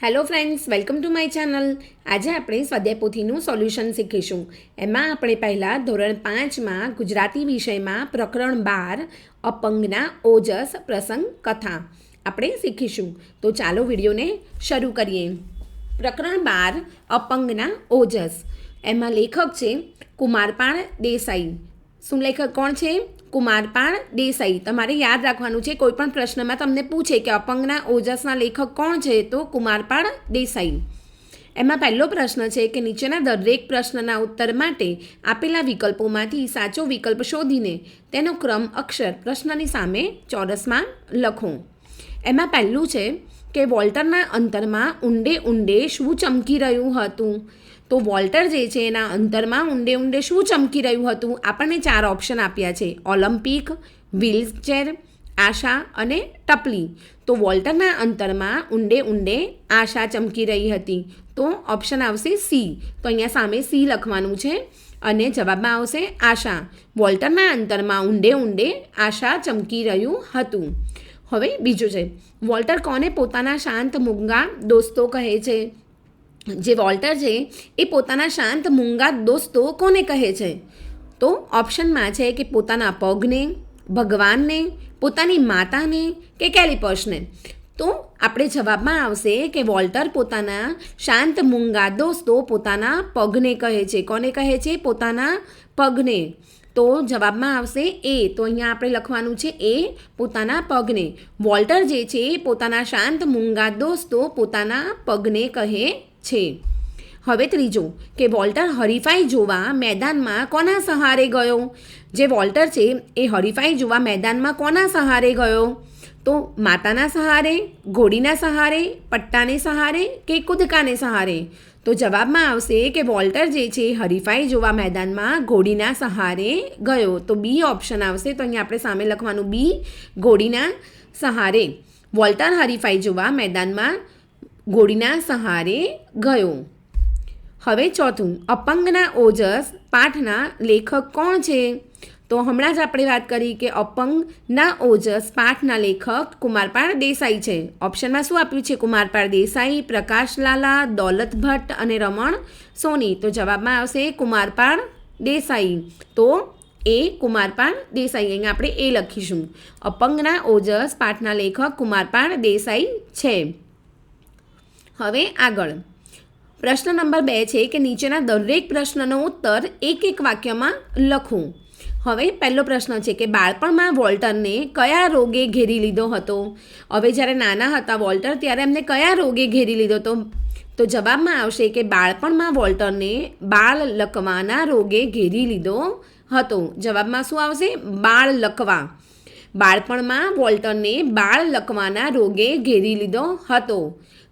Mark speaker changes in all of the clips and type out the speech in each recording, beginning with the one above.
Speaker 1: Hello friends, welcome to my channel. આજે આપણે સ્વાધ્યાય પોથીનું સોલ્યુશન શીખીશું. એમાં આપણે પહેલાં ધોરણ 5માં ગુજરાતી વિષયમાં પ્રકરણ 12 અપંગના ઓજસ પ્રસંગ કથા આપણે શીખીશું. તો ચાલો વિડીયોને શરૂ કરીએ. પ્રકરણ 12 અપંગના ઓજસ. એમાં લેખક છે કુમારપાળ દેસાઈ. શું લેખક કોણ છે? કુમારપાળ દેસાઈ. તમારે યાદ રાખવાનું છે, કોઈ પણ પ્રશ્નમાં તમને પૂછે કે અપંગના ઓજસના લેખક કોણ છે, તો કુમારપાળ દેસાઈ. એમાં પહેલો પ્રશ્ન છે કે નીચેના દરેક પ્રશ્નના ઉત્તર માટે આપેલા વિકલ્પોમાંથી સાચો વિકલ્પ શોધીને તેનો ક્રમ અક્ષર પ્રશ્નની સામે ચોરસમાં લખો. એમાં પહેલું છે કે વોલ્ટરના અંતરમાં ઊંડે ઊંડે શું ચમકી રહ્યું હતું. તો વોલ્ટર જે છે એના અંતરમાં ઊંડે ઊંડે શું ચમકી રહ્યું હતું? આપણને 4 ઓપ્શન આપ્યા છે: ઓલિમ્પિક, વ્હીલચેર, આશા અને ટપલી. તો વોલ્ટરના અંતરમાં ઊંડે ઊંડે આશા ચમકી રહી હતી. તો ઓપ્શન આવશે સી. તો અહીંયા સામે સી લખવાનું છે અને જવાબમાં આવશે આશા. વોલ્ટરના અંતરમાં ઊંડે ઊંડે આશા ચમકી રહ્યું હતું. હવે બીજું છે, વોલ્ટર કોને પોતાના શાંત મૂંગા દોસ્તો કહે છે? જે વોલ્ટર છે એ પોતાના શાંત મૂંગા દોસ્તો કોને કહે છે? તો ઓપ્શનમાં છે કે પોતાના પગને, ભગવાનને, પોતાની માતાને કે કેલિપર્સને. તો આપણે જવાબમાં આવશે કે વોલ્ટર પોતાના શાંત મૂંગા દોસ્તો પોતાના પગને કહે છે. કોને કહે છે? પોતાના પગને. તો જવાબમાં આવશે એ. તો અહીંયા આપણે લખવાનું છે એ, પોતાના પગને. વોલ્ટર જે છે પોતાના શાંત મૂંગા દોસ્તો પોતાના પગને કહે છે. હવે ત્રીજું કે વોલ્ટર હરીફાઈ જોવા મેદાનમાં કોના સહારે ગયો? જે વોલ્ટર છે એ હરીફાઈ જોવા મેદાનમાં કોના સહારે ગયો? તો માતાના સહારે, ઘોડીના સહારે, પટ્ટાને સહારે કે કૂદકાને સહારે? તો જવાબમાં આવશે કે વોલ્ટર જે છે હરીફાઈ જોવા મેદાનમાં ઘોડીના સહારે ગયો. તો બી ઓપ્શન આવશે. તો અહીંયા આપણે સામે લખવાનું બી, ઘોડીના સહારે. વોલ્ટર હરીફાઈ જોવા મેદાનમાં ઘોડીના સહારે ગયો. હવે ચોથું, અપંગના ઓજસ પાઠના લેખક કોણ છે? તો હમણાં જ આપણે વાત કરી કે અપંગના ઓજસ પાઠના લેખક કુમારપાળ દેસાઈ છે. ઓપ્શનમાં શું આપ્યું છે? કુમારપાળ દેસાઈ, પ્રકાશ લાલા, દોલત ભટ્ટ અને રમણ સોની. તો જવાબમાં આવશે કુમારપાળ દેસાઈ. તો એ કુમારપાળ દેસાઈ. અહીંયા આપણે એ લખીશું. અપંગના ઓજસ પાઠના લેખક કુમારપાળ દેસાઈ છે. હવે આગળ પ્રશ્ન નંબર 2 છે કે નીચેના દરેક પ્રશ્નનો ઉત્તર એક એક વાક્યમાં લખો. હવે પહેલો પ્રશ્ન છે કે બાળપણમાં વોલ્ટરને કયા રોગે ઘેરી લીધો હતો? હવે જ્યારે નાના હતા વોલ્ટર, ત્યારે એમને કયા રોગે ઘેરી લીધો હતો? તો જવાબમાં આવશે કે બાળપણમાં વોલ્ટરને બાળ લકવાના રોગે ઘેરી લીધો હતો. જવાબમાં શું આવશે? બાળ લકવા. બાળપણમાં વોલ્ટરને બાળ લકવાના રોગે ઘેરી લીધો હતો.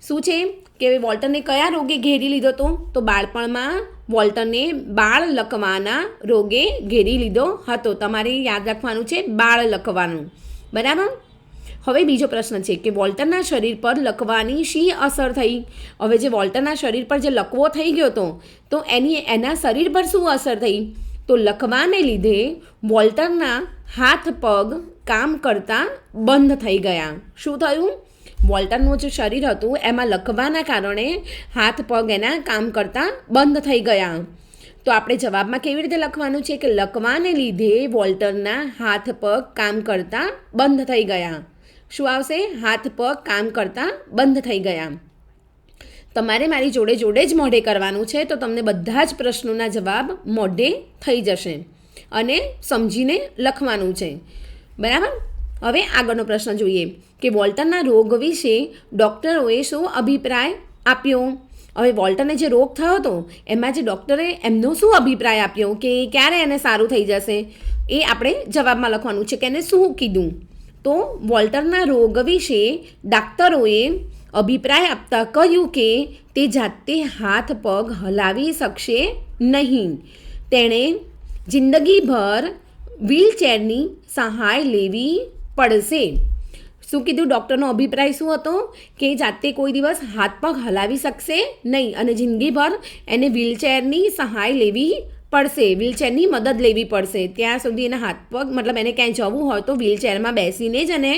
Speaker 1: શું છે કે વોલ્ટરને કયા રોગે ઘેરી લીધો હતો? તો બાળપણમાં વોલ્ટરને બાળ લકવાના રોગે ઘેરી લીધો હતો. તમારે યાદ રાખવાનું છે બાળ લકવાનું. બરાબર. હવે બીજો પ્રશ્ન છે કે વોલ્ટરના શરીર પર લકવાની શી અસર થઈ? હવે જે વોલ્ટરના શરીર પર જે લકવો થઈ ગયો હતો, તો એના શરીર પર શું અસર થઈ? તો લકવાને લીધે વોલ્ટરના હાથ પગ કામ કરતા બંધ થઈ ગયા. શું થયું? વોલ્ટરનું જે શરીર હતું એમાં લકવાના કારણે હાથ પગ એના કામ કરતાં બંધ થઈ ગયા. તો આપણે જવાબમાં કેવી રીતે લખવાનું છે કે લકવાને લીધે વોલ્ટરના હાથ પગ કામ કરતાં બંધ થઈ ગયા. શું આવશે? હાથ પગ કામ કરતાં બંધ થઈ ગયા. તમારે મારી જોડે જોડે જ મોઢે કરવાનું છે, તો તમને બધા જ પ્રશ્નોના જવાબ મોઢે થઈ જશે અને સમજીને લખવાનું છે. બરાબર. હવે આગળનો પ્રશ્ન જોઈએ કે વોલ્ટરના રોગ વિશે ડૉક્ટરોએ શું અભિપ્રાય આપ્યો? હવે વોલ્ટરને જે રોગ થયો હતો એમાં જે ડૉક્ટરે એમનો શું અભિપ્રાય આપ્યો કે ક્યારે એને સારું થઈ જશે, એ આપણે જવાબમાં લખવાનું છે કે એને શું કીધું. તો વોલ્ટરના રોગ વિશે ડાક્ટરોએ અભિપ્રાય આપતા કહ્યું કે તે જાતે હાથ પગ હલાવી શકશે નહીં. તેણે જિંદગીભર વ્હીલચેરની સહાય લેવી પડશે. શું કીધું? ડૉક્ટરનો અભિપ્રાય શું હતો? કે જાતે કોઈ દિવસ હાથ પગ હલાવી શકશે નહીં અને જિંદગીભર એને વ્હીલચેરની સહાય લેવી પડશે, વ્હીલચેરની મદદ લેવી પડશે. ત્યાં સુધી એના હાથ પગ, મતલબ એને ક્યાંય જવું હોય તો વ્હીલચેરમાં બેસીને જ એને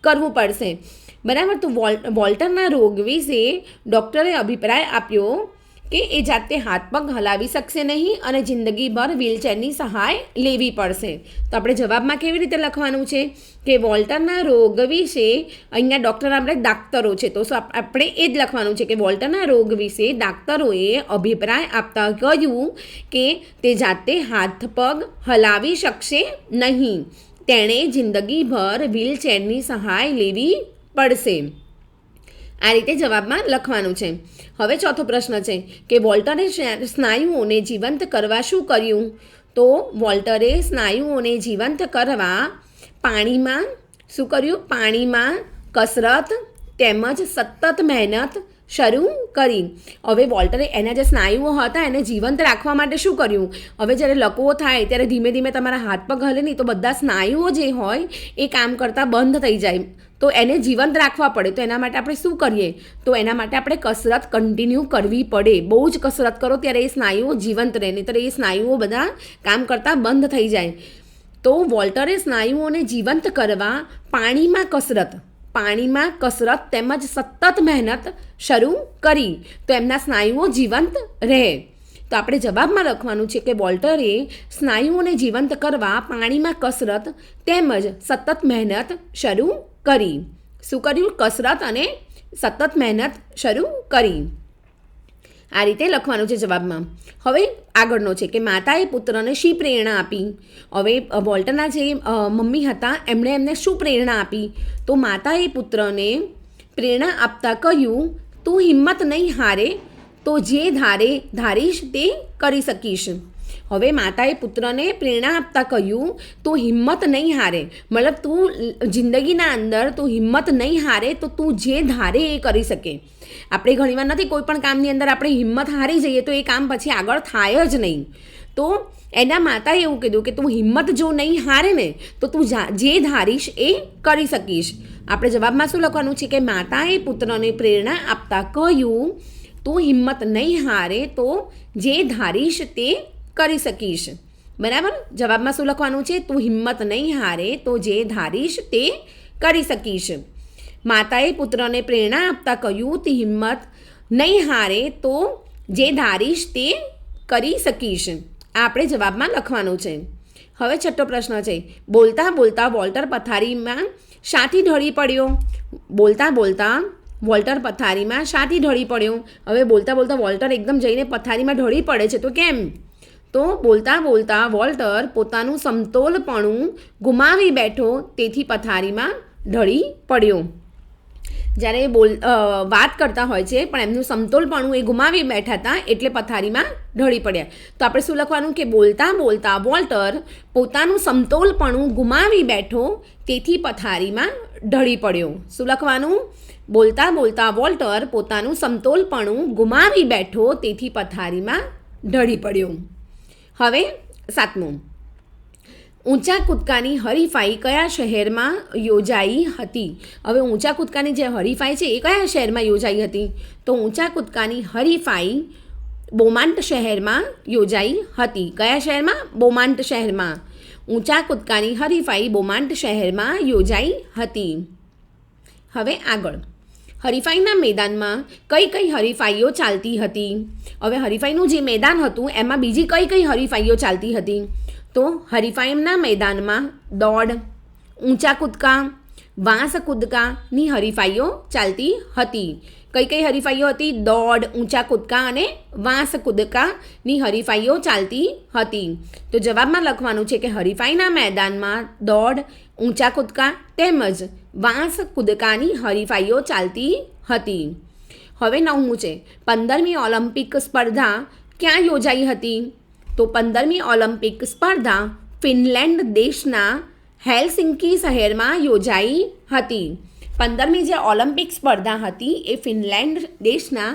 Speaker 1: કરવું પડશે. બરાબર. તો વોલ્ટરના રોગ વિશે ડૉક્ટરે અભિપ્રાય આપ્યો કે એ જાતે હાથ પગ હલાવી શકશે નહીં અને જિંદગીભર વ્હીલચેરની સહાય લેવી પડશે. તો આપણે જવાબમાં કેવી રીતે લખવાનું છે કે વોલ્ટરના રોગ વિશે, અહીંયા ડૉક્ટર આપણે ડાક્ટરો છે તો આપણે એ જ લખવાનું છે કે વોલ્ટરના રોગ વિશે ડાક્ટરોએ અભિપ્રાય આપતા કહ્યું કે તે જાતે હાથ પગ હલાવી શકશે નહીં, તેણે જિંદગીભર વ્હીલચેરની સહાય લેવી પડશે. આ રીતે જવાબમાં લખવાનું છે. હવે ચોથો પ્રશ્ન છે કે વોલ્ટરે સ્નાયુઓને જીવંત કરવા શું કર્યું? તો વોલ્ટરે સ્નાયુઓને જીવંત કરવા પાણીમાં શું કર્યું? પાણીમાં કસરત તેમજ સતત મહેનત શરૂ કરી. હવે વોલ્ટરે એના જે સ્નાયુઓ હતા એને જીવંત રાખવા માટે શું કર્યું? હવે જ્યારે લકવો થાય ત્યારે ધીમે ધીમે તમારા હાથ પગ હલે નહીં તો બધા સ્નાયુઓ જે હોય એ કામ કરતાં બંધ થઈ જાય, તો એને જીવંત રાખવા પડે. તો એના માટે આપણે શું કરીએ? તો એના માટે આપણે કસરત કન્ટિન્યુ કરવી પડે. બહુ જ કસરત કરો ત્યારે એ સ્નાયુઓ જીવંત રહે, નહીં તો એ સ્નાયુઓ બધા કામ કરતાં બંધ થઈ જાય. તો વોલ્ટરે સ્નાયુઓને જીવંત કરવા પાણીમાં કસરત તેમજ સતત મહેનત શરૂ કરી, તો એમના સ્નાયુઓ જીવંત રહે. તો આપણે જવાબમાં લખવાનું છે કે વોલ્ટરે સ્નાયુઓને જીવંત કરવા પાણીમાં કસરત તેમજ સતત મહેનત શરૂ કરી. શું કર્યું? કસરત અને સતત મહેનત શરૂ કરી. આ રીતે લખવાનું છે જવાબમાં. હવે આગળનો છે કે માતાએ પુત્રને શી પ્રેરણા આપી? હવે વોલ્ટરના જે મમ્મી હતા એમને શું પ્રેરણા આપી? તો માતાએ પુત્રને પ્રેરણા આપતા કહ્યું, તું હિંમત નહીં હારે, તો જે ધારીશ તે કરી શકીશ. હવે માતાએ પુત્રને પ્રેરણા આપતા કહ્યું તું હિંમત નહીં હારે, મતલબ તું જિંદગીના અંદર તું હિંમત નહીં હારે તો તું જે ધારે એ કરી શકે. આપણે ઘણીવાર નથી કોઈ પણ કામની અંદર આપણે હિંમત હારી જઈએ તો એ કામ પછી આગળ થાય જ નહીં. તો એના માતાએ એવું કીધું કે તું હિંમત જો નહીં હારે ને તો તું જે ધારીશ એ કરી શકીશ. આપણે જવાબમાં શું લખવાનું છે કે માતાએ પુત્રને પ્રેરણા આપતા કહ્યું તું હિંમત નહીં હારે તો જે ધારીશ તે કરી શકીશ. બરાબર. જવાબમાં શું લખવાનું છે? તું હિંમત નહીં હારે તો જે ધારીશ તે કરી શકીશ. માતાએ પુત્રને પ્રેરણા આપતા કહ્યું તું હિંમત નહીં હારે તો જે ધારીશ તે કરી શકીશ. આ આપણે જવાબમાં લખવાનું છે. હવે છઠ્ઠો પ્રશ્ન છે, બોલતા બોલતા વોલ્ટર પથારીમાં શાથી ઢળી પડ્યો? બોલતા બોલતા વોલ્ટર પથારીમાં શાથી ઢળી પડ્યો? હવે બોલતા બોલતા વોલ્ટર એકદમ જઈને પથારીમાં ઢળી પડે છે તો કેમ? તો બોલતા બોલતા વોલ્ટર પોતાનું સમતોલપણું ગુમાવી બેઠો, તેથી પથારીમાં ઢળી પડ્યો. જ્યારે વાત કરતા હોય છે પણ એમનું સમતોલપણું એ ગુમાવી બેઠા હતા એટલે પથારીમાં ઢળી પડ્યા. તો આપણે શું લખવાનું કે બોલતા બોલતા વોલ્ટર પોતાનું સમતોલપણું ગુમાવી બેઠો, તેથી પથારીમાં ઢળી પડ્યો. શું લખવાનું? બોલતા બોલતા વોલ્ટર પોતાનું સમતોલપણું ગુમાવી બેઠો, તેથી પથારીમાં ઢળી પડ્યો. હવે સાતમું, ઊંચા કૂદકાની હરીફાઈ કયા શહેરમાં યોજાઈ હતી? હવે ઊંચા કૂદકાની જે હરીફાઈ છે એ કયા શહેરમાં યોજાઈ હતી? તો ઊંચા કૂદકાની હરીફાઈ બોમાન્ટ શહેરમાં યોજાઈ હતી. કયા શહેરમાં? બોમાન્ટ શહેરમાં. ઊંચા કૂદકાની હરીફાઈ બોમાન્ટ શહેરમાં યોજાઈ હતી. હવે આગળ, હરીફાઈના મેદાનમાં કઈ કઈ હરીફાઈઓ ચાલતી હતી? હવે હરીફાઈનું જે મેદાન હતું એમાં બીજી કઈ કઈ હરીફાઈઓ ચાલતી હતી? તો હરીફાઈના મેદાનમાં દોડ, ઊંચા કૂદકા, વાંસ કૂદકાની હરીફાઈઓ ચાલતી હતી. કઈ કઈ હરીફાઈઓ હતી? દોડ, ઊંચા કૂદકા અને વાંસ કૂદકાની હરીફાઈઓ ચાલતી હતી. તો જવાબમાં લખવાનું છે કે હરીફાઈના મેદાનમાં દોડ, ઊંચા કૂદકા તેમજ વાંસ કૂદકાની હરીફાઈઓ ચાલતી હતી. હવે 9મું છે, 15મી ઓલિમ્પિક સ્પર્ધા ક્યાં યોજાઈ હતી? તો 15મી ઓલિમ્પિક સ્પર્ધા ફિનલેન્ડ દેશના હેલસિંકી શહેરમાં યોજાઈ હતી. 15મી જે ઓલિમ્પિક સ્પર્ધા હતી એ ફિનલેન્ડ દેશના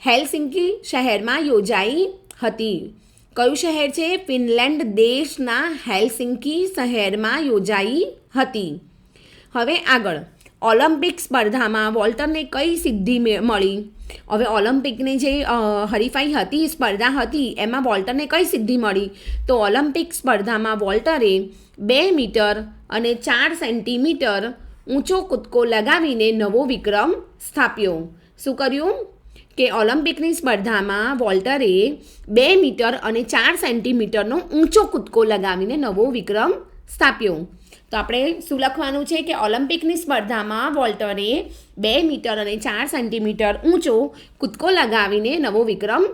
Speaker 1: હેલસિંકી શહેરમાં યોજાઈ હતી. કયું શહેર છે? ફિનલેન્ડ દેશના હેલસિંકી શહેરમાં યોજાઈ હતી. હવે આગળ, ઓલિમ્પિક સ્પર્ધામાં વોલ્ટરને કઈ સિદ્ધિ મળી? હવે ઓલિમ્પિકની જે હરીફાઈ હતી, સ્પર્ધા હતી, એમાં વોલ્ટરને કઈ સિદ્ધિ મળી? તો ઓલિમ્પિક સ્પર્ધામાં વોલ્ટરે 2 મીટર અને 4 સેન્ટીમીટર ઊંચો કૂદકો લગાવીને નવો વિક્રમ સ્થાપ્યો. શું કર્યું કે ઓલિમ્પિકની સ્પર્ધામાં વોલ્ટરે 2 મીટર અને 4 સેન્ટીમીટરનો ઊંચો કૂદકો લગાવીને નવો વિક્રમ સ્થાપ્યો. તો આપણે શું લખવાનું છે કે ઓલિમ્પિકની સ્પર્ધામાં વોલ્ટરે 2 મીટર અને 4 સેન્ટીમીટર ઊંચો કૂદકો લગાવીને નવો વિક્રમ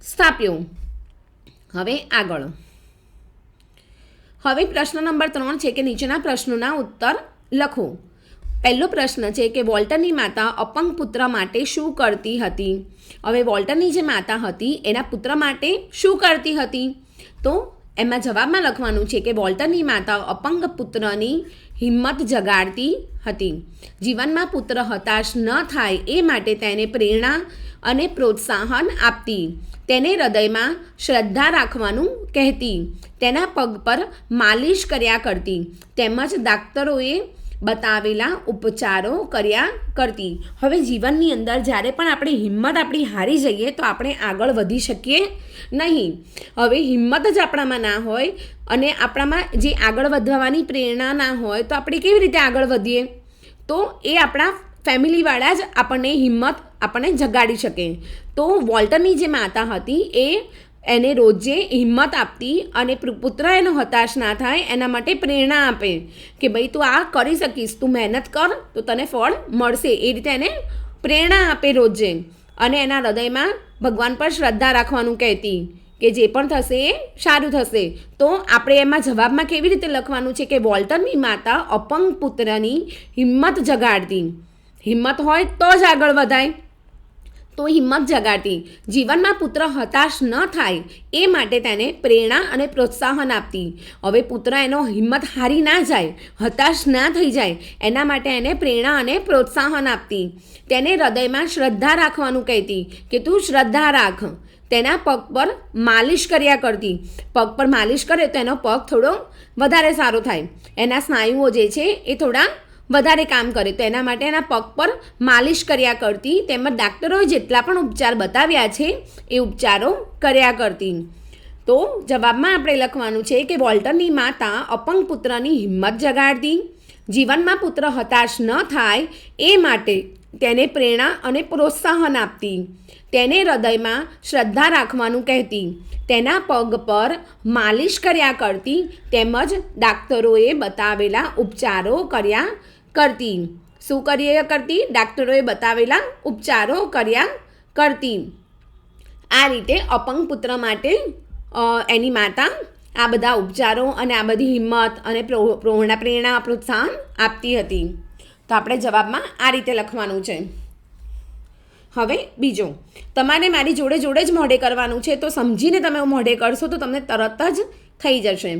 Speaker 1: સ્થાપ્યો. હવે આગળ પ્રશ્ન નંબર 3 છે કે નીચેના પ્રશ્નોના ઉત્તર લખો. પહેલો પ્રશ્ન છે કે વોલ્ટરની માતા અપંગ પુત્ર માટે શું કરતી હતી? હવે વોલ્ટરની જે માતા હતી એના પુત્ર માટે શું કરતી હતી? તો એમાં જવાબમાં લખવાનું છે કે વોલ્ટરની માતા અપંગ પુત્રની હિંમત જગાડતી હતી. જીવનમાં પુત્ર હતાશ ન થાય એ માટે તેને પ્રેરણા અને પ્રોત્સાહન આપતી. તેને હૃદયમાં શ્રદ્ધા રાખવાનું કહેતી. તેના પગ પર માલિશ કર્યા કરતી. તેમજ ડાક્ટરોએ બતાવેલા ઉપચારો કર્યા કરતી. હવે જીવનની અંદર જ્યારે પણ આપણે હિંમત આપણી હારી જઈએ તો આપણે આગળ વધી શકીએ નહીં. હવે હિંમત જ આપણામાં ના હોય અને આપણામાં જે આગળ વધવાની પ્રેરણા ના હોય તો આપણે કેવી રીતે આગળ વધીએ? તો એ આપણા ફેમિલીવાળા જ આપણને હિંમત આપણને જગાડી શકે. તો વોલ્ટરની જે માતા હતી એને રોજે હિંમત આપતી અને પુત્ર એનો હતાશ ના થાય એના માટે પ્રેરણા આપે કે ભાઈ તું આ કરી શકીશ, તું મહેનત કર તો તને ફળ મળશે. એ રીતે એને પ્રેરણા આપે રોજે અને એના હૃદયમાં ભગવાન પર શ્રદ્ધા રાખવાનું કહેતી કે જે પણ થશે એ સારું થશે. તો આપણે એમાં જવાબમાં કેવી રીતે લખવાનું છે કે વોલ્ટરની માતા અપંગ પુત્રની હિંમત જગાડતી. હિંમત હોય તો જ આગળ વધાય. તો હિંમત જગાડતી. જીવનમાં પુત્ર હતાશ ન થાય એ માટે તેને પ્રેરણા અને પ્રોત્સાહન આપતી. હવે પુત્ર એનો હિંમત હારી ના જાય, હતાશ ના થઈ જાય એના માટે એને પ્રેરણા અને પ્રોત્સાહન આપતી. તેને હૃદયમાં શ્રદ્ધા રાખવાનું કહેતી કે તું શ્રદ્ધા રાખ. તેના પગ પર માલિશ કર્યા કરતી. પગ પર માલિશ કરે તો એનો પગ થોડો વધારે સારો થાય. એના સ્નાયુઓ જે છે એ થોડા વધારે કામ કરે તો એના માટે એના પગ પર માલિશ કર્યા કરતી. તેમજ ડાક્ટરોએ જેટલા પણ ઉપચાર બતાવ્યા છે એ ઉપચારો કર્યા કરતી. તો જવાબમાં આપણે લખવાનું છે કે વોલ્ટરની માતા અપંગ પુત્રની હિંમત જગાડતી. જીવનમાં પુત્ર હતાશ ન થાય એ માટે તેને પ્રેરણા અને પ્રોત્સાહન આપતી. તેને હૃદયમાં શ્રદ્ધા રાખવાનું કહેતી. તેના પગ પર માલિશ કર્યા કરતી. તેમજ ડાક્ટરોએ બતાવેલા ઉપચારો કર્યા કરતી. શું કર્યા કરતી? ડાક્ટરોએ બતાવેલા ઉપચારો કર્યા કરતી. આ રીતે અપંગ પુત્ર માટે એની માતા આ બધા ઉપચારો અને આ બધી હિંમત અને પ્રેરણા પ્રોત્સાહન આપતી હતી. તો આપણે જવાબમાં આ રીતે લખવાનું છે. હવે બીજો, તમારે મારી જોડે જોડે જ મોઢે કરવાનું છે. તો સમજીને તમે મોઢે કરશો તો તમને તરત જ થઈ જશે.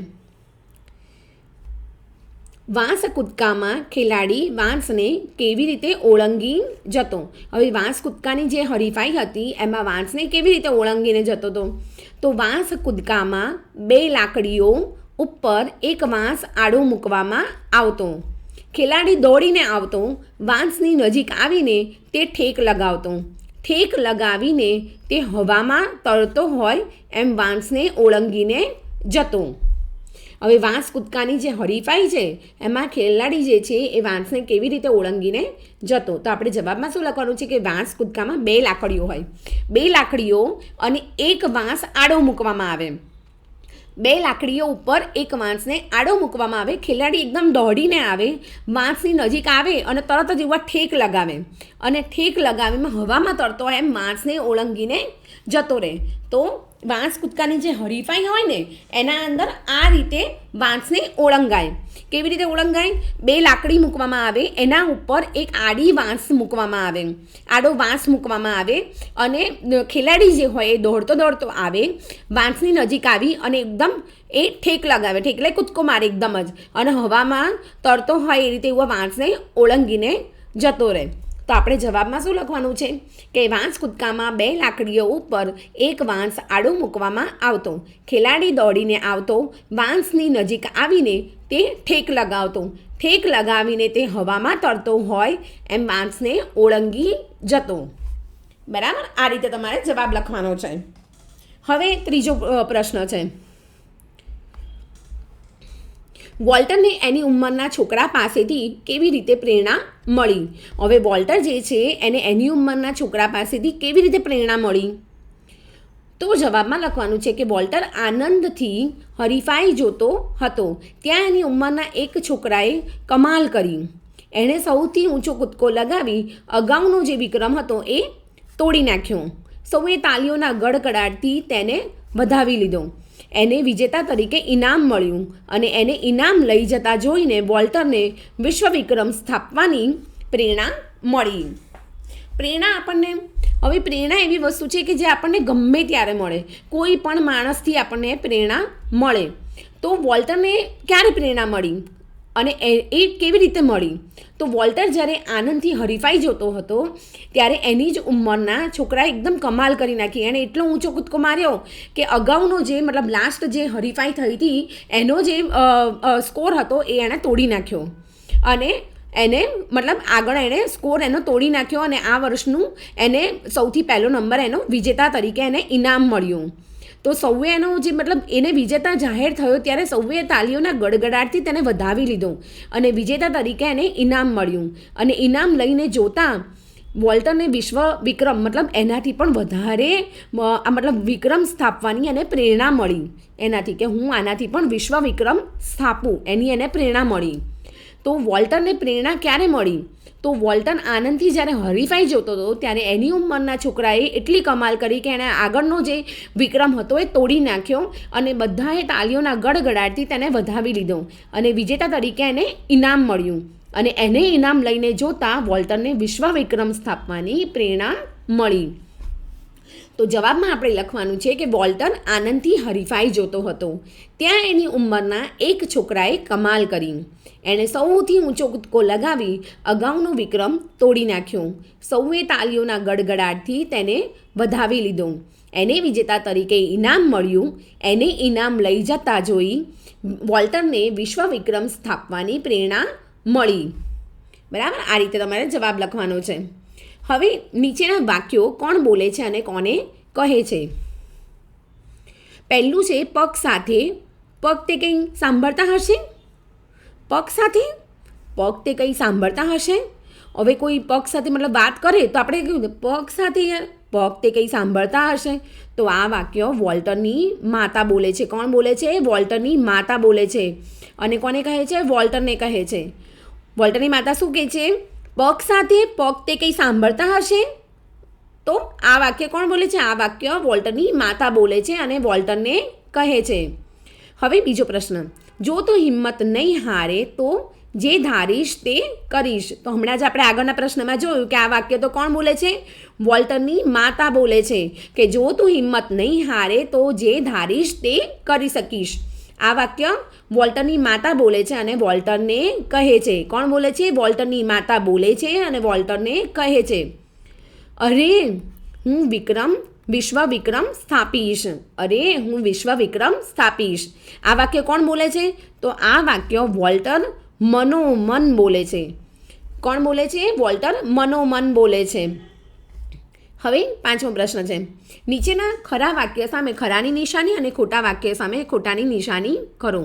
Speaker 1: વાંસ કૂદકામાં ખેલાડી વાંસને કેવી રીતે ઓળંગી જતો? હવે વાંસ કૂદકાની જે હરીફાઈ હતી એમાં વાંસને કેવી રીતે ઓળંગીને જતો હતો? તો વાંસ કૂદકામાં 2 લાકડીઓ ઉપર એક વાંસ આડો મૂકવામાં આવતો. ખેલાડી દોડીને આવતો. વાંસની નજીક આવીને તે ઠેક લગાવતો. ઠેક લગાવીને તે હવામાં તરતો હોય એમ વાંસને ઓળંગીને જતો. હવે વાંસ કૂદકાની જે હરીફાઈ છે એમાં ખેલાડી જે છે એ વાંસને કેવી રીતે ઓળંગીને જતો? તો આપણે જવાબમાં શું લખવાનું છે કે વાંસ કૂદકામાં 2 લાકડીઓ હોય. 2 લાકડીઓ અને એક વાંસ આડો મૂકવામાં આવે. 2 લાકડીઓ ઉપર એક વાંસને આડો મૂકવામાં આવે. ખેલાડી એકદમ દોડીને આવે, વાંસની નજીક આવે અને તરત જ એવા ઠેક લગાવે અને ઠેક લગાવીને હવામાં તરતો હોય એમ વાંસને ઓળંગીને જતો રહે. તો વાંસ કૂદકાની જે હરીફાઈ હોય ને એના અંદર આ રીતે વાંસને ઓળંગાય. કેવી રીતે ઓળંગાય? 2 લાકડી મૂકવામાં આવે, એના ઉપર એક આડી વાંસ મૂકવામાં આવે, આડો વાંસ મૂકવામાં આવે અને ખેલાડી જે હોય એ દોડતો દોડતો આવે, વાંસની નજીક આવી અને એકદમ એ ઠેક લગાવે, ઠેક એટલે કૂદકો મારે એકદમ જ અને હવામાં તરતો હોય એ રીતે એવા વાંસને ઓળંગીને જતો રહે. તો આપણે જવાબમાં શું લખવાનું છે કે વાંસ કૂદકામાં 2 લાકડીઓ ઉપર એક વાંસ આડો મૂકવામાં આવતો. ખેલાડી દોડીને આવતો, વાંસની નજીક આવીને તે ઠેક લગાવતો. ઠેક લગાવીને તે હવામાં તરતો હોય એમ વાંસને ઓળંગી જતો. બરાબર? આ રીતે તમારે જવાબ લખવાનો છે. હવે ત્રીજો પ્રશ્ન છે. વોલ્ટરને એની ઉંમરના છોકરા પાસેથી કેવી રીતે પ્રેરણા મળી? હવે વોલ્ટર જે છે એને એની ઉંમરના છોકરા પાસેથી કેવી રીતે પ્રેરણા મળી? તો જવાબમાં લખવાનું છે કે વોલ્ટર આનંદથી હરીફાઈ જોતો હતો. ત્યાં એની ઉંમરના એક છોકરાએ કમાલ કરી. એણે સૌથી ઊંચો કૂદકો લગાવી અગાઉનો જે વિક્રમ હતો એ તોડી નાખ્યો. સૌએ તાલીઓના ગડગડાટથી તેને વધાવી લીધો. એને વિજેતા તરીકે ઇનામ મળ્યું અને એને ઇનામ લઈ જતા જોઈને વોલ્ટરને વિશ્વ વિક્રમ સ્થાપવાની પ્રેરણા મળી. પ્રેરણા આપણને હવે પ્રેરણા એવી વસ્તુ છે કે જે આપણને ગમે ત્યારે મળે, કોઈ પણ માણસથી આપણને પ્રેરણા મળે. તો વોલ્ટરને ક્યારે પ્રેરણા મળી અને એ કેવી રીતે મળી? તો વોલ્ટર જ્યારે આનંદથી હરીફાઈ જોતો હતો ત્યારે એની જ ઉંમરના છોકરાએ એકદમ કમાલ કરી નાખી. એણે એટલો ઊંચો કૂદકો માર્યો કે અગાઉનો જે મતલબ લાસ્ટ જે હરીફાઈ થઈ હતી એનો જે સ્કોર હતો એ એણે તોડી નાખ્યો અને એને મતલબ આગળ એણે સ્કોર એનો તોડી નાખ્યો અને આ વર્ષનું એને સૌથી પહેલો નંબર એનો વિજેતા તરીકે એને ઇનામ મળ્યું. તો સૌએ એનો જે મતલબ એને વિજેતા જાહેર થયો ત્યારે સૌએ તાલીઓના ગડગડાટથી તેને વધાવી લીધો અને વિજેતા તરીકે એને ઇનામ મળ્યું. અને ઇનામ લઈને જોતાં વોલ્ટરને વિશ્વ વિક્રમ મતલબ એનાથી પણ વધારે મતલબ વિક્રમ સ્થાપવાની એને પ્રેરણા મળી. એનાથી કે હું આનાથી પણ વિશ્વ વિક્રમ સ્થાપું એની એને પ્રેરણા મળી. તો વોલ્ટરને પ્રેરણા ક્યારે મળી? તો વોલ્ટર આનંદથી જ્યારે હરીફાઈ જોતો હતો ત્યારે એની ઉંમરના છોકરાએ એટલી કમાલ કરી કે એણે આગળનો જે વિક્રમ હતો એ તોડી નાખ્યો અને બધાએ તાલીઓના ગડગડાટથી તેને વધાવી લીધો અને વિજેતા તરીકે એને ઇનામ મળ્યું. અને એને ઇનામ લઈને જોતાં વોલ્ટરને વિશ્વ વિક્રમ સ્થાપવાની પ્રેરણા મળી. તો જવાબમાં આપણે લખવાનું છે કે વોલ્ટર આનંદથી હરીફાઈ જોતો હતો. ત્યાં એની ઉંમરના એક છોકરાએ કમાલ કરી. એણે સૌથી ઊંચો કૂદકો લગાવી અગાઉનો વિક્રમ તોડી નાખ્યો. સૌએ તાલીઓના ગડગડાટથી તેને વધાવી લીધો. એને વિજેતા તરીકે ઇનામ મળ્યું. એને ઇનામ લઈ જતા જોઈ વોલ્ટરને વિશ્વ વિક્રમ સ્થાપવાની પ્રેરણા મળી. બરાબર, આ રીતે તમારે જવાબ લખવાનો છે. હવે નીચેના વાક્યો કોણ બોલે છે અને કોને કહે છે? પહેલું છે પગ સાથે. પગ તે કંઈ સાંભળતા હશે? પગ સાથે પગ તે કંઈ સાંભળતા હશે? હવે કોઈ પગ સાથે મતલબ વાત કરે તો આપણે કહ્યું પગ સાથે યાર પગ તે કંઈ સાંભળતા હશે. તો આ વાક્ય વોલ્ટરની માતા બોલે છે. કોણ બોલે છે? વોલ્ટરની માતા બોલે છે. અને કોને કહે છે? વોલ્ટરને કહે છે. વોલ્ટરની માતા શું કહે છે? પગ સાથે પગ તે કંઈ સાંભળતા હશે. તો આ વાક્ય કોણ બોલે છે? આ વાક્ય વોલ્ટરની માતા બોલે છે અને વોલ્ટરને કહે છે. હવે બીજો પ્રશ્ન, જો તો હિંમત નહીં હારે તો જે ધારીશ તે કરીશ. તો હમણાં જ આપણે આગળના પ્રશ્નમાં જોયું કે આ વાક્ય તો કોણ બોલે છે? વોલ્ટરની માતા બોલે છે કે જો તું હિંમત નહીં હારે તો જે ધારીશ તે કરી શકીશ. આ વાક્ય વોલ્ટરની માતા બોલે છે અને વોલ્ટરને કહે છે. કોણ બોલે છે? વોલ્ટરની માતા બોલે છે અને વોલ્ટરને કહે છે. અરે હું વિશ્વ વિક્રમ સ્થાપીશ. અરે હું વિશ્વ વિક્રમ સ્થાપીશ. આ વાક્ય કોણ બોલે છે? તો આ વાક્ય વોલ્ટર મનોમન બોલે છે. કોણ બોલે છે? વોલ્ટર મનોમન બોલે છે. હવે પાંચમો પ્રશ્ન છે, નીચેના ખરા વાક્ય સામે ખરાની નિશાની અને ખોટા વાક્ય સામે ખોટાની નિશાની કરો.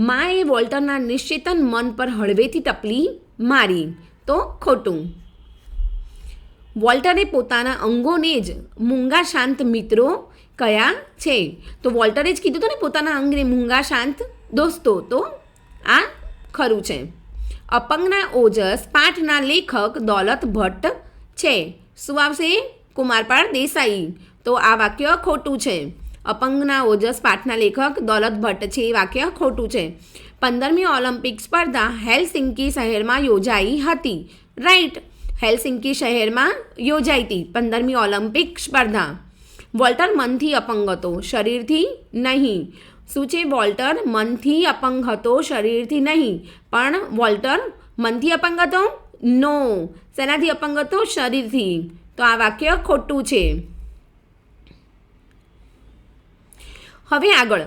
Speaker 1: માએ વોલ્ટરના નિશ્ચેતન મન પર હળવેથી ટપલી મારી. તો ખોટું. વોલ્ટરે પોતાના અંગોને જ મૂંગા શાંત મિત્રો કયા છે. તો વોલ્ટરે જ કીધું હતું ને પોતાના અંગને મૂંગા શાંત દોસ્તો. તો આ ખરું છે. અપંગના ઓજસ પાઠના લેખક દોલત ભટ્ટ છે. શું આવશે? કુમારપાળ દેસાઈ. તો આ વાક્ય ખોટું છે. અપંગના ઓજસ પાઠના લેખક દોલત ભટ્ટ છે એ વાક્ય ખોટું છે. 15મી ઓલિમ્પિક સ્પર્ધા હેલસિંકી શહેરમાં યોજાઈ હતી. રાઈટ, હેલસિંકી શહેરમાં યોજાઈ હતી 15મી ઓલિમ્પિક સ્પર્ધા. વોલ્ટર મનથી અપંગ હતો, શરીરથી નહીં. શું છે? વોલ્ટર મનથી અપંગ હતો, શરીરથી નહીં. પણ વોલ્ટર મનથી અપંગ હતો? નો. શેનાથી અપંગ હતો? શરીરથી. તો આ વાક્ય ખોટું છે. હવે આગળ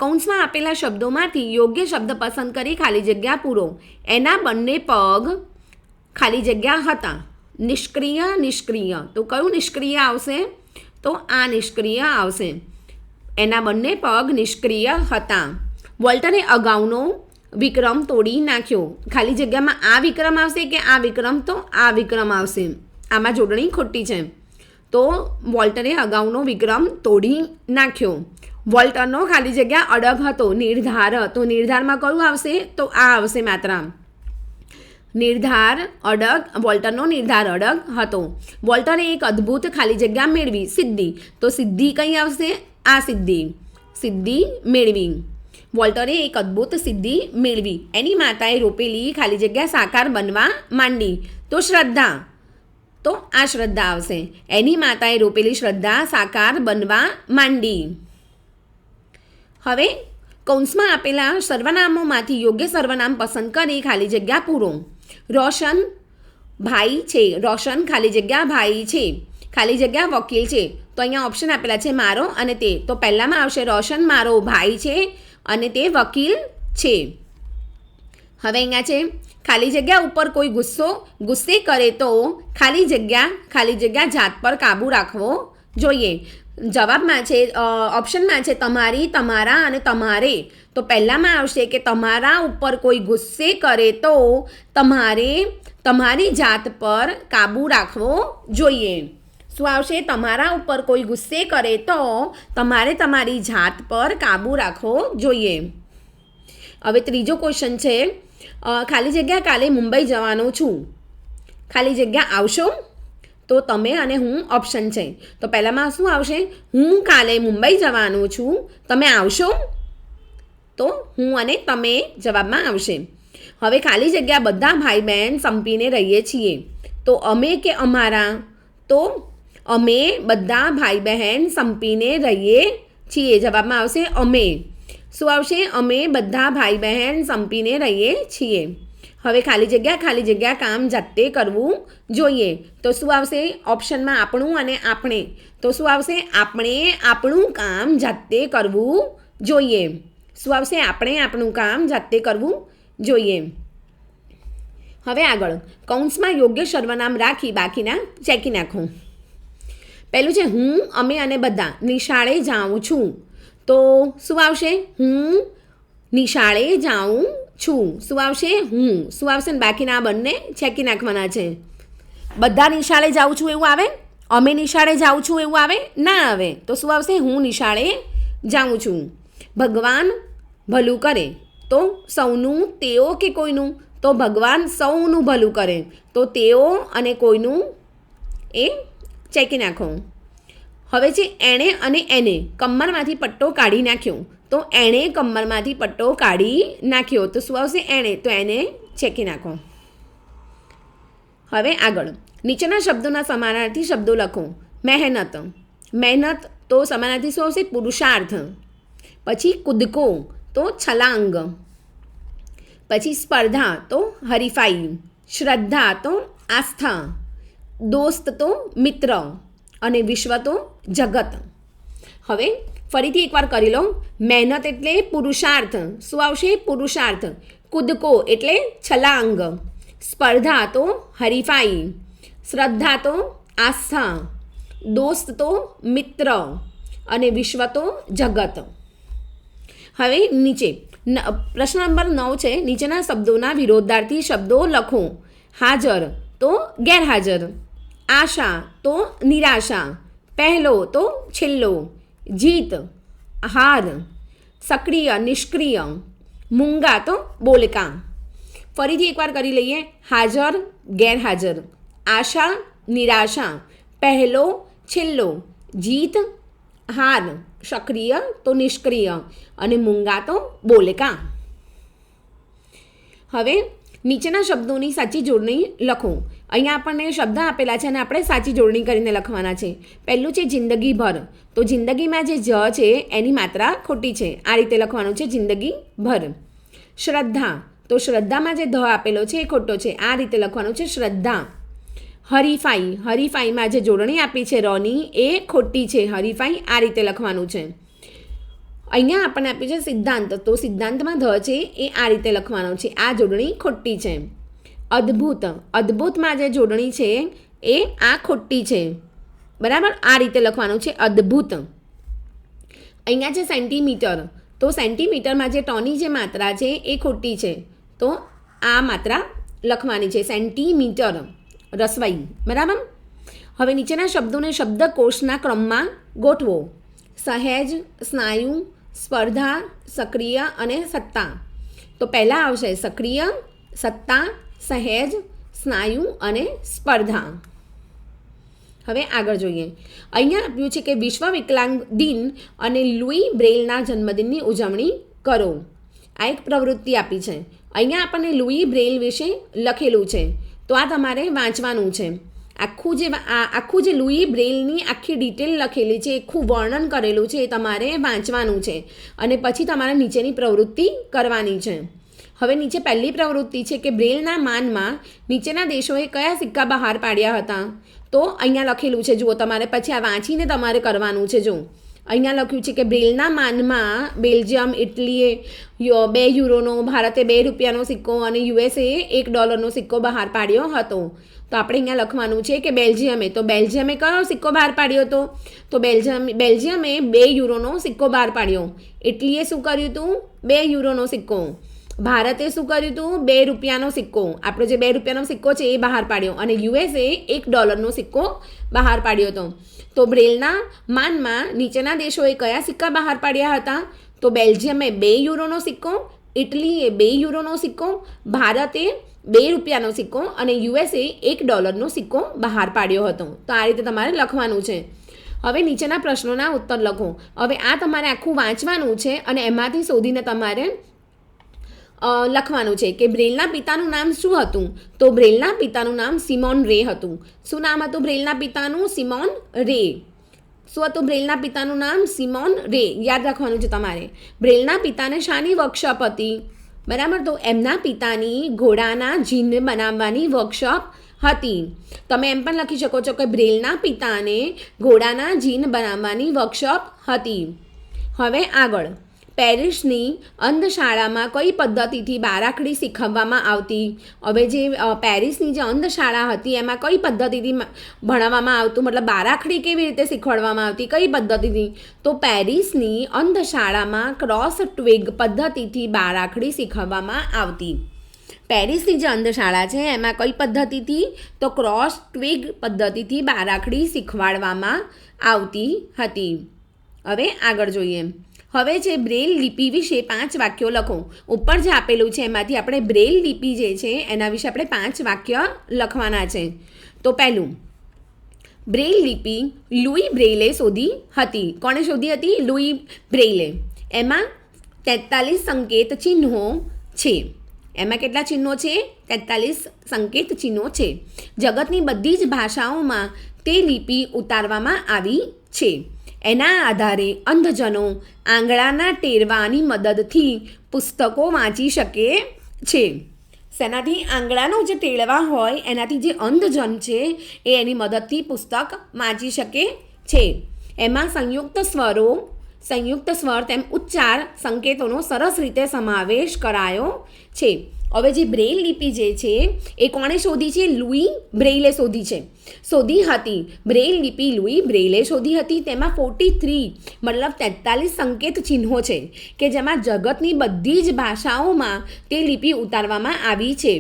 Speaker 1: કૌંસમાં આપેલા શબ્દોમાંથી યોગ્ય શબ્દ પસંદ કરી ખાલી જગ્યા પૂરો. એના બંને પગ ખાલી જગ્યા હતા. નિષ્ક્રિય નિષ્ક્રિય. તો કયું નિષ્ક્રિય આવશે? તો આ નિષ્ક્રિય આવશે. એના બંને પગ નિષ્ક્રિય હતા. વોલ્ટરે અગાઉનો વિક્રમ તોડી નાખ્યો. ખાલી જગ્યામાં આ વિક્રમ આવશે કે આ વિક્રમ? તો આ વિક્રમ આવશે. આમાં જોડણી ખોટી છે. તો વોલ્ટરે અગાઉનો વિક્રમ તોડી નાખ્યો. વોલ્ટરનો ખાલી જગ્યા અડગ હતો, નિર્ધાર. તો નિર્ધારમાં કયું આવશે? તો આ આવશે માત્રા. નિર્ધાર અડગ, વોલ્ટરનો નિર્ધાર અડગ હતો. વોલ્ટરે એક અદ્ભુત ખાલી જગ્યા મેળવી, સિદ્ધિ. તો સિદ્ધિ કઈ આવશે? આ સિદ્ધિ. સિદ્ધિ મેળવી. વોલ્ટરે એક અદ્ભુત સિદ્ધિ મેળવી. એની માતાએ રોપેલી ખાલી જગ્યા સાકાર બનવા માંડી. તો શ્રદ્ધા. તો આ શ્રદ્ધા આવશે. એની માતાએ રોપેલી શ્રદ્ધા સાકાર બનવા માંડી. હવે કૌંસમાં આપેલા સર્વનામોમાંથી યોગ્ય સર્વનામ પસંદ કરી ખાલી જગ્યા પૂરો. રોશન ભાઈ છે. રોશન ખાલી જગ્યા ભાઈ છે. ખાલી જગ્યા વકીલ છે. તો અહીંયા ઓપ્શન આપેલા છે મારો અને તે. તો પહેલામાં આવશે રોશન મારો ભાઈ છે અને તે વકીલ છે. હવે અહીંયા છે ખાલી જગ્યા ઉપર કોઈ ગુસ્સે કરે તો ખાલી જગ્યા જાત પર કાબૂ રાખવો જોઈએ. જવાબમાં છે, ઓપ્શનમાં છે તમારી, તમારા અને તમારે. તો પહેલામાં આવશે કે તમારા ઉપર કોઈ ગુસ્સે કરે તો તમારે તમારી જાત પર કાબૂ રાખવો જોઈએ. શું આવશે? તમારા ઉપર કોઈ ગુસ્સે કરે તો તમારે તમારી જાત પર કાબૂ રાખવો જોઈએ. હવે ત્રીજો ક્વેશ્ચન છે, ખાલી જગ્યા કાલે મુંબઈ જવાનો છું. ખાલી જગ્યા આવશો? તો તમે અને હું ઓપ્શન છે. તો પહેલામાં શું આવશે? હું કાલે મુંબઈ જવાનું છું. તમે આવશો? તો હું અને તમે જવાબમાં આવશે. હવે ખાલી જગ્યા બધા ભાઈ બહેન સંપીને રહીએ છીએ. તો અમે કે અમારા? તો અમે બધા ભાઈ બહેન સંપીને રહીએ છીએ. જવાબમાં આવશે અમે. શું આવશે? અમે બધા ભાઈ બહેન સંપીને રહીએ છીએ. હવે ખાલી જગ્યા કામ જાતે કરવું જોઈએ. તો શું આવશે? ઓપ્શનમાં આપણું અને આપણે. તો શું આવશે? આપણે આપણું કામ જાતે કરવું જોઈએ. શું આવશે? આપણે આપણું કામ જાતે કરવું જોઈએ. હવે આગળ કૌંસમાં યોગ્ય સર્વનામ રાખી બાકીના ચેકી નાખો. પહેલું છે હું, અમે અને બધા. નિશાળે જાઉં છું. તો શું આવશે? હું નિશાળે જાઉં છું. શું આવશે? હું. શું આવશે? બાકીના આ બંને ચેકી નાખવાના છે. બધા નિશાળે જાઉં છું એવું આવે? અમે નિશાળે જાઉં છું એવું આવે? ના આવે. તો શું આવશે? હું નિશાળે જાઉં છું. ભગવાન ભલું કરે. તો સૌનું, તેઓ કે કોઈનું? તો ભગવાન સૌનું ભલું કરે. તો તેઓ અને કોઈનું એ ચેકી નાખો. હવે છે એણે અને એને. કમરમાંથી પટ્ટો કાઢી નાખ્યો. તો એણે કમરમાંથી પટ્ટો કાઢી નાખ્યો. તો શું આવશે? એણે. તો એને ચેકી નાખો. હવે આગળ નીચેના શબ્દોના સમાનાર્થી શબ્દો લખો. મહેનત. મહેનત તો સમાનાર્થી શું આવશે? પુરુષાર્થ. પછી કૂદકો તો છલાંગ. પછી સ્પર્ધા તો હરીફાઈ. શ્રદ્ધા તો આસ્થા. દોસ્ત તો મિત્ર અને વિશ્વ તો જગત. હવે ફરીથી એકવાર કરી લો. મહેનત એટલે પુરુષાર્થ. શું આવશે? પુરુષાર્થ. કૂદકો એટલે છલાંગ. સ્પર્ધા તો હરીફાઈ. શ્રદ્ધા તો આસ્થા. દોસ્ત તો મિત્ર અને વિશ્વ તો જગત. હવે નીચે પ્રશ્ન નંબર 9 છે. નીચેના શબ્દોના વિરોધાર્થી શબ્દો લખો. હાજર તો ગેરહાજર. આશા તો નિરાશા. પહેલો તો છેલ્લો. જીત હાર. સક્રિય નિષ્ક્રિય. મૂંગા તો બોલકા. ફરીથી એકવાર કરી લઈએ. હાજર ગેરહાજર. આશા નિરાશા. પહેલો છેલ્લો. જીત હાર. સક્રિય તો નિષ્ક્રિય અને મૂંગા તો બોલકા. હવે નીચેના શબ્દોની સાચી જોડણી લખો. અહીંયા આપણને શબ્દ આપેલા છે અને આપણે સાચી જોડણી કરીને લખવાના છે. પહેલું છે જિંદગીભર. તો જિંદગીમાં જે જ છે એની માત્રા ખોટી છે. આ રીતે લખવાનું છે જિંદગીભર. શ્રદ્ધા તો શ્રદ્ધામાં જે ધ આપેલો છે એ ખોટો છે. આ રીતે લખવાનું છે શ્રદ્ધા. હરીફાઈ. હરીફાઈમાં જે જોડણી આપી છે રની એ ખોટી છે. હરીફાઈ આ રીતે લખવાનું છે. અહીંયા આપણને આપ્યું છે સિદ્ધાંત. તો સિદ્ધાંતમાં ધ છે એ આ રીતે લખવાનો છે. આ જોડણી ખોટી છે. અદ્ભુત. અદ્ભુતમાં જે જોડણી છે એ આ ખોટી છે. બરાબર? આ રીતે લખવાનું છે અદ્ભુત. અહીંયા છે સેન્ટીમીટર. તો સેન્ટીમીટરમાં જે ટોની જે માત્રા છે એ ખોટી છે, તો આ માત્રા લખવાની છે સેન્ટીમીટર રસવાઈ, બરાબર. હવે નીચેના શબ્દોને શબ્દકોશના ક્રમમાં ગોઠવો. સહેજ, સ્નાયુ, સ્પર્ધા, સક્રિય અને સત્તા. તો પહેલાં આવશે સક્રિય, સત્તા, સહેજ, સ્નાયુ અને સ્પર્ધા. હવે આગળ જોઈએ. અહીંયા આપ્યું છે કે વિશ્વ વિકલાંગ દિન અને લુઈ બ્રેલના જન્મદિનની ઉજવણી કરો. આ એક પ્રવૃત્તિ આપી છે. અહીંયા આપણને લુઈ બ્રેલ વિશે લખેલું છે, તો આ તમારે વાંચવાનું છે. આખું જે લુઈ બ્રેલની આખી ડિટેલ લખેલી છે, આખું વર્ણન કરેલું છે, એ તમારે વાંચવાનું છે અને પછી તમારે નીચેની પ્રવૃત્તિ કરવાની છે. હવે નીચે પહેલી પ્રવૃત્તિ છે કે બ્રેલના માનમાં નીચેના દેશોએ કયા સિક્કા બહાર પાડ્યા હતા. તો અહીંયા લખેલું છે, જુઓ તમારે પછી આ વાંચીને તમારે કરવાનું છે. જો અહીંયા લખ્યું છે કે બ્રેલના માનમાં બેલ્જિયમ, ઇટલીએ €2, ભારતે ₹2 સિક્કો અને યુએસએ $1 સિક્કો બહાર પાડ્યો હતો. તો આપણે અહીંયા લખવાનું છે કે બેલ્જિયમે કયો સિક્કો બહાર પાડ્યો હતો? તો બેલ્જિયમે €2 સિક્કો બહાર પાડ્યો. ઇટલીએ શું કર્યું હતું? €2 સિક્કો. ભારતે શું કર્યું હતું? ₹2 સિક્કો, આપણો જે ₹2 સિક્કો છે એ બહાર પાડ્યો અને યુએસએ $1 સિક્કો બહાર પાડ્યો હતો. તો બ્રેલના માનમાં નીચેના દેશોએ કયા સિક્કા બહાર પાડ્યા હતા? તો બેલ્જિયમે €2 સિક્કો, ઇટલીએ €2 સિક્કો, ભારતે ₹2 સિક્કો અને યુએસએ $1 સિક્કો બહાર પાડ્યો હતો. તો આ રીતે તમારે લખવાનું છે. હવે નીચેના પ્રશ્નોના ઉત્તર લખો. હવે આ તમારે આખું વાંચવાનું છે અને એમાંથી શોધીને તમારે લખવાનું છે કે બ્રેલના પિતાનું નામ શું હતું? તો બ્રેલના પિતાનું નામ સિમોન રે હતું. શું નામ હતું બ્રેલના પિતાનું? સિમોન રે. શું હતું બ્રેલના પિતાનું નામ? સિમોન રે. યાદ રાખવાનું છે તમારે. બ્રેલના પિતાને શાની વર્કશોપ હતી? બરાબર, તો એમના પિતાની ઘોડાના જીન બનાવવાની વર્કશોપ હતી. તમે એમ પણ લખી શકો છો કે બ્રેલના પિતાને ઘોડાના જીન બનાવવાની વર્કશોપ હતી. હવે આગળ, પેરિસની અંધશાળામાં કઈ પદ્ધતિથી બારાખડી શીખવવામાં આવતી? હવે જે પેરિસની જે અંધશાળા હતી એમાં કઈ પદ્ધતિથી ભણાવવામાં આવતું, મતલબ બારાખડી કેવી રીતે શીખવાડવામાં આવતી, કઈ પદ્ધતિથી? તો પેરિસની અંધશાળામાં ક્રોસ ટ્વિગ પદ્ધતિથી બારાખડી શીખવવામાં આવતી. પેરિસની જે અંધશાળા છે એમાં કઈ પદ્ધતિથી? તો ક્રોસ ટ્વિગ પદ્ધતિથી બારાખડી શીખવાડવામાં આવતી હતી. હવે આગળ જોઈએ. હવે જે બ્રેલ લિપિ વિશે 5 વાક્યો લખો. ઉપર જે આપેલું છે એમાંથી આપણે બ્રેલ લિપિ જે છે એના વિશે આપણે 5 વાક્ય લખવાના છે. તો પહેલું, બ્રેલ લિપિ લુઈ બ્રેલે શોધી હતી. કોણે શોધી હતી? લુઈ બ્રેલે. એમાં 43 સંકેત ચિહ્નો છે. એમાં કેટલા ચિહ્નો છે? 43 સંકેત ચિહ્નો છે. જગતની બધી જ ભાષાઓમાં તે લિપિ ઉતારવામાં આવી છે. એના આધારે અંધજનો આંગળાના ટેરવાની મદદથી પુસ્તકો વાંચી શકે છે. શેનાથી? આંગળાનો જે ટેળવા હોય એનાથી જે અંધજન છે એ એની મદદથી પુસ્તક વાંચી શકે છે. એમાં સંયુક્ત સ્વર તેમ ઉચ્ચાર સંકેતોનો સરસ રીતે સમાવેશ કરાયો છે. હવે જે બ્રેલ લિપિ જે છે એ કોણે શોધી છે? લુઈ બ્રેલે શોધી હતી. બ્રેલ લિપિ લુઈ બ્રેલે શોધી હતી. તેમાં 43 સંકેત ચિહ્નો છે કે જેમાં જગતની બધી જ ભાષાઓમાં તે લિપિ ઉતારવામાં આવી છે.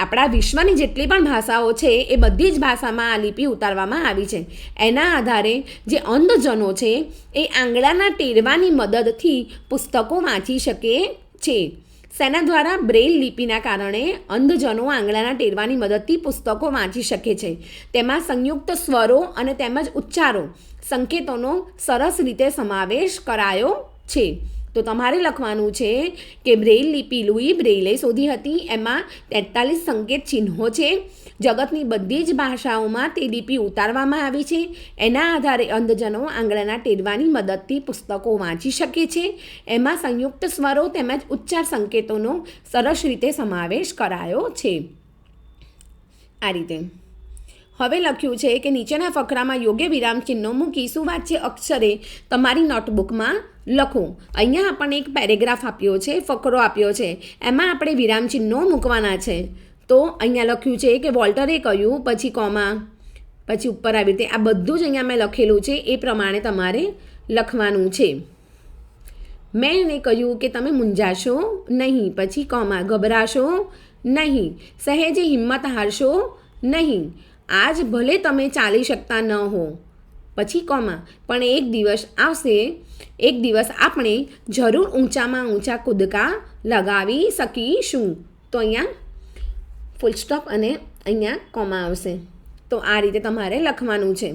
Speaker 1: આપણા વિશ્વની જેટલી પણ ભાષાઓ છે એ બધી જ ભાષામાં આ લિપિ ઉતારવામાં આવી છે. એના આધારે જે અંધજનો છે એ આંગળાના ટેરવાની મદદથી પુસ્તકો વાંચી શકે છે. શેના દ્વારા? બ્રેલ લિપિના કારણે અંધજનો આંગળાના ટેરવાની મદદથી પુસ્તકો વાંચી શકે છે. તેમાં સંયુક્ત સ્વરો અને તેમજ ઉચ્ચારો સંકેતોનો સરસ રીતે સમાવેશ કરાયો છે. તો તમારે લખવાનું છે કે બ્રેલ લિપિ લુઈ બ્રેલે શોધી હતી. એમાં 43 સંકેત ચિહ્નો છે. જગતની બધી જ ભાષાઓમાં તે લિપિ ઉતારવામાં આવી છે. એના આધારે અંધજનો આંગળાના ટેરવાની મદદથી પુસ્તકો વાંચી શકે છે. એમાં સંયુક્ત સ્વરો તેમજ ઉચ્ચાર સંકેતોનો સરસ રીતે સમાવેશ કરાયો છે. આ રીતે હવે લખ્યું છે કે નીચેના ફકરામાં યોગ્ય વિરામ ચિહ્નો મૂકી સુવાચ્ય અક્ષરે તમારી નોટબુકમાં લખો. અહીંયા આપણને એક પેરેગ્રાફ આપ્યો છે, ફકરો આપ્યો છે, એમાં આપણે વિરામ ચિહ્નો મૂકવાના છે. તો અહીંયા લખ્યું છે કે વોલ્ટરે કહ્યું, પછી કોમા, પછી ઉપર આવી રીતે આ બધું જ અહીંયા મેં લખેલું છે એ પ્રમાણે તમારે લખવાનું છે. મેં એને કહ્યું કે તમે મૂંઝાશો નહીં, પછી કોમા, ગભરાશો નહીં, સહેજે હિંમત હારશો નહીં, આજ ભલે તમે ચાલી શકતા ન હો, પછી કોમા, પણ એક દિવસ આવશે, એક દિવસ આપણે જરૂર ઊંચામાં ઊંચા કૂદકા લગાવી શકીશું. તો અહીંયા ફૂલ સ્ટોપ અને અહીંયા કોમા આવશે. તો આ રીતે તમારે લખવાનું છે.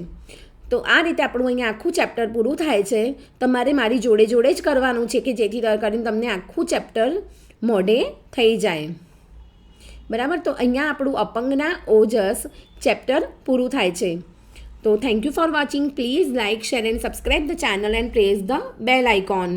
Speaker 1: તો આ રીતે આપણું અહીંયા આખું ચેપ્ટર પૂરું થાય છે. તમારે મારી જોડે જોડે જ કરવાનું છે કે જેથી કરીને તમને આખું ચેપ્ટર મોઢે થઈ જાય. બરાબર. તો અહીંયા આપણું અપંગના ઓજસ ચેપ્ટર પૂરું થાય છે. તો thank you for watching. Please like, share and subscribe the channel and press the bell icon.